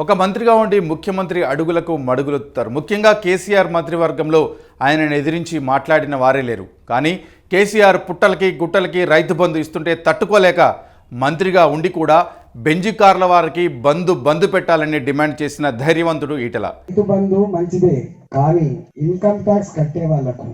ఒక మంత్రిగా ఉండి ముఖ్యమంత్రి అడుగులకు మడుగులొత్తారు. ముఖ్యంగా కేసీఆర్ మంత్రివర్గంలో ఆయనను ఎదిరించి మాట్లాడిన వారే లేరు. కానీ కేసీఆర్ పుట్టలకి గుట్టలకి రైతు బంధు ఇస్తుంటే తట్టుకోలేక మంత్రిగా ఉండి కూడా బెంజి కార్ల వారికి బంధు పెట్టాలని డిమాండ్ చేసిన ధైర్యవంతుడు ఈటెల. రైతు బంధు మంచిదే, కానీ ఇన్కమ్ ట్యాక్స్ కట్టే వాళ్లకు,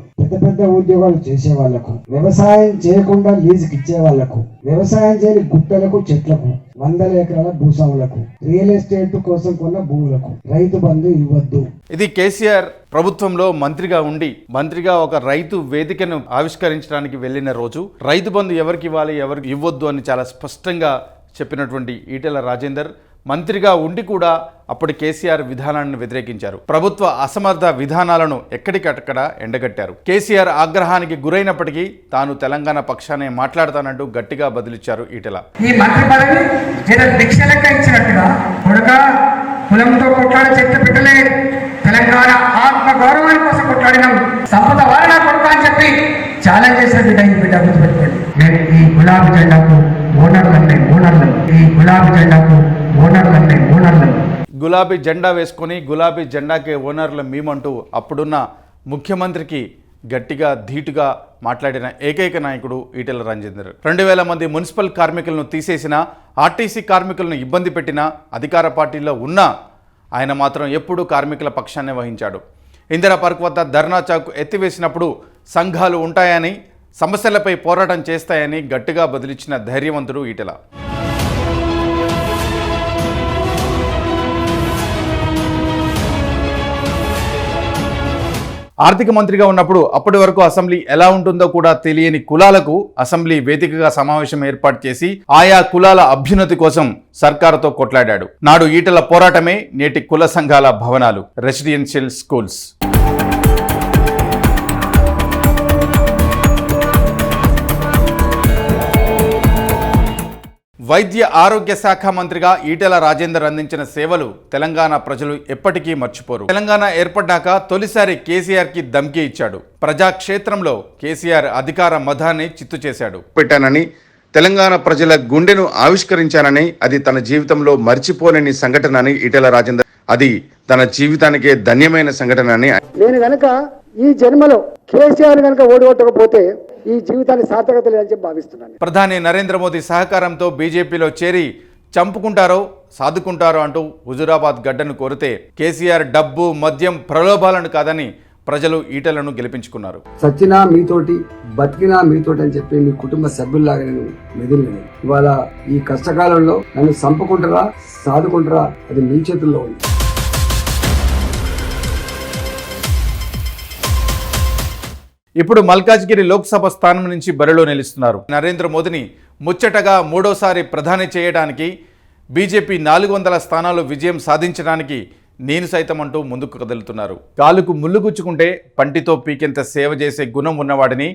పెద్ద ఉద్యోగాలు చేసే వాళ్లకు, వ్యవసాయం చేయకుండా లీజుకి ఇచ్చే వాళ్లకు, వ్యవసాయం చేయని గుట్టలకు చెట్లకు, 100 ఎకరాల భూస్వాములకు, రియల్ ఎస్టేట్ కోసం కొన్న భూములకు రైతు బంధు ఇవ్వద్దు. ఇది కేసీఆర్ ప్రభుత్వంలో మంత్రిగా ఒక రైతు వేదికను ఆవిష్కరించడానికి వెళ్లిన రోజు రైతు బంధు ఎవరికి ఇవ్వాలి ఎవరికి ఇవ్వద్దు అని చాలా స్పష్టంగా చెప్పినటువంటి ఈటెల రాజేందర్ మంత్రిగా ఉండి కూడా అప్పటి కేసీఆర్ విధానాన్ని వ్యతిరేకించారు. ప్రభుత్వ అసమర్థ విధానాలను ఎక్కడికక్కడ ఎండగట్టారు. కేసీఆర్ ఆగ్రహానికి గురైనప్పటికీ తాను తెలంగాణ పక్షానే మాట్లాడతానంటూ గట్టిగా బదిలిచ్చారు ఈటెల. ఈ మంత్రి పదవి భిక్ష లెక్క ఇచ్చినట్టుగా కులంతో కొట్లాడే చెట్టు బిడ్డలే తెలంగాణ ఆత్మ గౌరవాన్ని కోసం కొట్లాడినాం, సంపద వారణ కొడుక అని చెప్పి ఛాలెంజ్ చేసిన బిడ్డ ఈ బిడ్డ గుర్తుపెట్టుకోండి. నేను ఈ గులాబీ జెండాకు గులాబీ జెండా వేసుకొని గులాబీ జెండాకే ఓనర్ల మేమంటూ అప్పుడున్న ముఖ్యమంత్రికి గట్టిగా ధీటుగా మాట్లాడిన ఏకైక నాయకుడు ఈటెల రాజేందర్. 2000 మంది మున్సిపల్ కార్మికులను తీసేసిన, ఆర్టీసీ కార్మికులను ఇబ్బంది పెట్టిన అధికార పార్టీలో ఉన్న ఆయన మాత్రం ఎప్పుడూ కార్మికుల పక్షాన్ని వహించాడు. ఇందిరా పార్క్ వద్ద ధర్నా చౌక్ ఎత్తివేసినప్పుడు సంఘాలు ఉంటాయని, సమస్యలపై పోరాటం చేస్తాయని గట్టిగా బదిలిచ్చిన ధైర్యవంతుడు ఈటెల. ఆర్థిక మంత్రిగా ఉన్నప్పుడు అప్పటి వరకు అసెంబ్లీ ఎలా ఉంటుందో కూడా తెలియని కులాలకు అసెంబ్లీ వేదికగా సమావేశం ఏర్పాటు చేసి ఆయా కులాల అభ్యున్నతి కోసం సర్కారుతో కొట్లాడాడు. నాడు ఈటెల పోరాటమే నేటి కుల సంఘాల భవనాలు, రెసిడెన్షియల్ స్కూల్స్. వైద్య ఆరోగ్య శాఖ మంత్రిగా ఈటెల రాజేందర్ అందించిన సేవలు తెలంగాణ ప్రజలు ఎప్పటికీ మర్చిపోరు. తెలంగాణ ఏర్పడ్డాక తొలిసారి కేసీఆర్కి ధమ్కీ ఇచ్చాడు. ప్రజాక్షేత్రంలో కేసీఆర్ అధికార మదాన్ని చిత్తు చేశాడు. పెట్టానని, తెలంగాణ ప్రజల గుండెను ఆవిష్కరించానని, అది తన జీవితంలో మర్చిపోలేని సంఘటన అని ఈటెల రాజేందర్, అది తన జీవితానికే ధన్యమైన సంఘటన అని. నేను గనక ఈ జన్మలో కేసీఆర్ గనక ఓడగొట్టకపోతే ఈ జీవితాన్ని సార్థకత లేదని చెప్పి భావిస్తున్నాను. ప్రధాని నరేంద్ర మోదీ సహకారంతో బీజేపీలో చేరి చంపుకుంటారో సాదుకుంటారో అంటూ హుజూరాబాద్ గడ్డను కోరితే కేసీఆర్ డబ్బు, మద్యం, ప్రలోభాలను కాదని ప్రజలు ఈటెలను గెలిపించుకున్నారు. సచ్చినా మీతోటి, బతికినా మీతోటి అని చెప్పి మీ కుటుంబ సభ్యుల్లాగా నేను మెదిలినాను. ఇవాళ ఈ కష్టకాలంలో నన్ను చంపుకుంటారా సాదుకుంటారా అది మీ చేతుల్లో ఉంది. ఇప్పుడు మల్కాజ్గిరి లోక్సభ స్థానం నుంచి బరిలో నిలుస్తున్నారు. నరేంద్ర మోదీని ముచ్చటగా మూడోసారి ప్రధాని చేయడానికి, బీజేపీ 400 స్థానాలు విజయం సాధించడానికి నేను సైతం అంటూ ముందుకు కదులుతున్నారు. కాలుకు ముళ్ళు గుచ్చుకుంటే పంటితో పీకెంత సేవ చేసే గుణం ఉన్నవాడిని,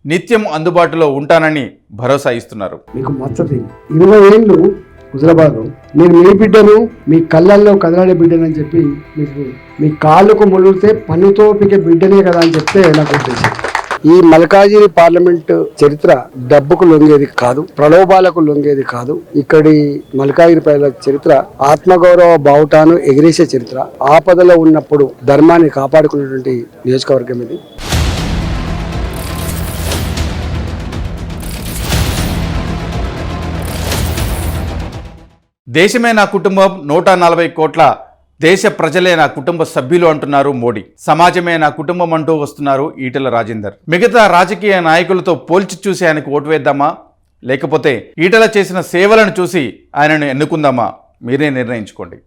నిత్యం అందుబాటులో ఉంటానని భరోసా ఇస్తున్నారు. మీకు మచ్చది 20 ఏళ్ళు హుజూరాబాద్, నేను మీ బిడ్డను, మీ కళ్ళల్లో కదలాడే బిడ్డను అని చెప్పి మీకు మీ కాళ్ళకు ముళ్ళుతే పన్నుతో పీకే బిడ్డనే కదా అని చెప్తే నాకు ఉద్దేశం. ఈ మల్కాజిగిరి పార్లమెంట్ చరిత్ర డబ్బుకు లొంగేది కాదు, ప్రలోభాలకు లొంగేది కాదు. ఇక్కడి మల్కాజిగిరి ప్రజల చరిత్ర ఆత్మగౌరవ బావుటాను ఎగిరేసే చరిత్ర. ఆపదలో ఉన్నప్పుడు ధర్మాన్ని కాపాడుకున్నటువంటి నియోజకవర్గం ఇది. దేశమే నా కుటుంబం, 140 కోట్ల దేశ ప్రజలే నా కుటుంబ సభ్యులు అంటున్నారు మోడీ. సమాజమే నా కుటుంబం అంటూ వస్తున్నారు ఈటెల రాజేందర్. మిగతా రాజకీయ నాయకులతో పోల్చి చూసి ఆయనకు ఓటు వేద్దామా, లేకపోతే ఈటెల చేసిన సేవలను చూసి ఆయనను ఎన్నుకుందామా? మీరే నిర్ణయించుకోండి.